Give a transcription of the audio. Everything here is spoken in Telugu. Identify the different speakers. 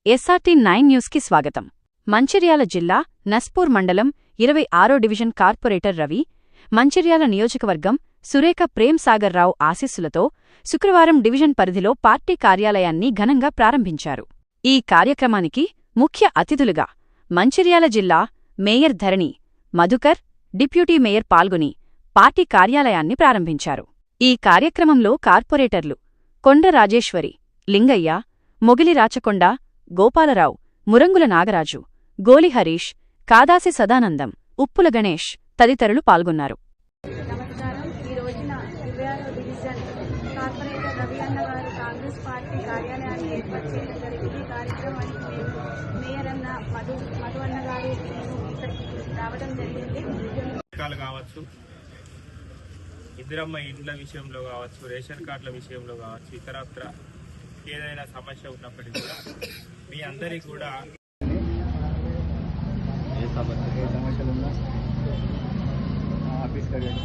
Speaker 1: SRT9 న్యూస్కి స్వాగతం. మంచిర్యాల జిల్లా నస్పూర్ మండలం 26వ డివిజన్ కార్పొరేటర్ రవి, మంచిర్యాల నియోజకవర్గం సురేఖ ప్రేమ్ సాగర్ రావు ఆశీస్సులతో శుక్రవారం డివిజన్ పరిధిలో పార్టీ కార్యాలయాన్ని ఘనంగా ప్రారంభించారు. ఈ కార్యక్రమానికి ముఖ్య అతిథులుగా మంచిర్యాల జిల్లా మేయర్ ధరణి, మధుకర్, డిప్యూటీ మేయర్ పాల్గొని పార్టీ కార్యాలయాన్ని ప్రారంభించారు. ఈ కార్యక్రమంలో కార్పొరేటర్లు కొండ రాజేశ్వరి, లింగయ్య, మొగిలి రాచకొండ, గోపాలరావు, మురంగుల నాగరాజు, గోలి హరీష్, కాదాసి సదానందం, ఉప్పుల గణేష్ తదితరులు పాల్గొన్నారు.
Speaker 2: నమస్కారం. ఈ రోజున 26వ డివిజన్ కార్పొరేటర్ రవి అన్న గారు కాంగ్రెస్ పార్టీ కార్యాలయాన్ని ఏర్పాటు చేయడం జరిగింది. ఈ కార్యక్రమానికి మేయర్ అన్న మధు అన్న గారు మేము ఇక్కడికి రావడం జరిగింది.
Speaker 3: కావచ్చు, ఇందిరమ్మ ఇండ్ల విషయంలో కావచ్చు, రేషన్ కార్డుల విషయంలో కావచ్చు, ఇతరత్ర ఏదైనా సమస్య ఉన్నప్పటికీ కూడా మీ అందరికీ కూడా
Speaker 4: ఏ సమస్యలు ఉన్నా ఆఫీస్ తెలియదు.